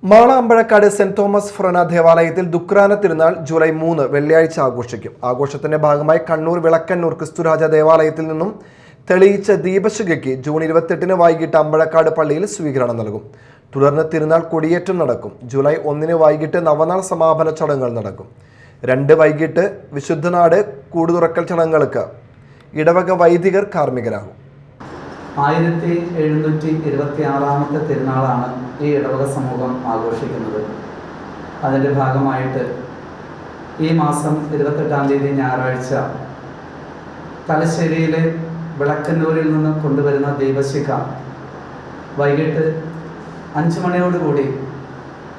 Mala Ambazhakkad saint Thomas ഫ്രന ദേവാലയത്തിൽ ദുഃഖ്രാന തിരുനാൾ July 3 വെള്ളിയാഴ്ച ആഘോഷിക്കും. ആഘോഷത്തിന്റെ ഭാഗമായി കണ്ണൂർ വിളക്കന്നൂർ ക്രിസ്തുരാജ ദേവാലയത്തിൽ നിന്നും തെളിയിച്ച ദീപശിഖയ്ക്ക് ജൂൺ 28 വൈകിട്ട് അമ്പഴക്കാട് പള്ളിയിൽ സ്വീകരണം നൽകും. തുടർന്ന് തിരുനാൾ കൊടിയേറ്റം നടക്കും. ജൂലൈ 1 വൈകിട്ട് നവനാൾ സമാപന ചടങ്ങുകൾ നടക്കും. 2 വൈകിട്ട് വിശുദ്ധനാട് കൂടുതുറക്കൽ ചടങ്ങുകൾക്ക് ഇടവക വൈദികർ കാർമ്മികരാകും. 1726 തിരുനാളാണ് ഈ ഇടവക സമൂഹം ആഘോഷിക്കുന്നത്. അതിൻ്റെ ഭാഗമായിട്ട് ഈ മാസം 28 ഞായറാഴ്ച തലശ്ശേരിയിലെ വിളക്കന്നൂരിൽ നിന്ന് കൊണ്ടുവരുന്ന ദീപശിഖ വൈകിട്ട് 5 മണിയോടുകൂടി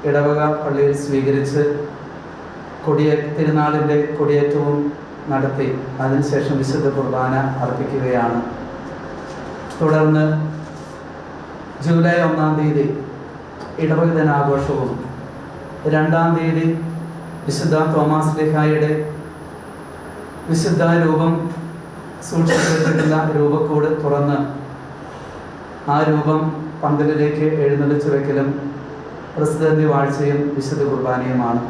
ഇടവക പള്ളിയിൽ സ്വീകരിച്ച് തിരുനാളിൻ്റെ കൊടിയേറ്റവും നടത്തി അതിനുശേഷം വിശുദ്ധ കുർബാന അർപ്പിക്കുകയാണ്. തുടർന്ന് ജൂലൈ 1 ഇടവക ദിനാഘോഷവും 2 വിശുദ്ധ തോമസ് ലിഹായുടെ വിശുദ്ധ രൂപം സൂക്ഷിച്ചിട്ടുള്ള രൂപക്കൂട് തുറന്ന് ആ രൂപം പന്തലിലേക്ക് എഴുന്നള്ളിച്ചു വയ്ക്കലും പ്രസിദ്ധി വാഴ്ചയും വിശുദ്ധ കുർബാനയുമാണ്.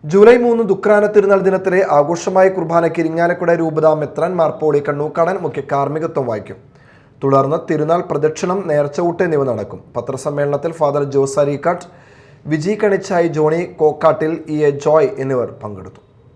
ജൂലൈ 3 ദുഃഖ്രാന തിരുനാൾ ദിനത്തിലെ ആഘോഷമായ കുർബാനയ്ക്ക് ഇരിങ്ങാലക്കുട രൂപതാ മെത്രാൻ മാർ പോളി കണ്ണൂക്കാടൻ മുഖ്യ കാർമ്മികത്വം വഹിക്കും. തുടർന്ന് തിരുനാൾ പ്രദക്ഷിണം, നേർച്ചകൂട്ട് എന്നിവ നടക്കും. പത്രസമ്മേളനത്തിൽ father Jose Areekattu, Viji Kanichayi, Johny Kokkattil, E A Joy എന്നിവർ പങ്കെടുത്തു.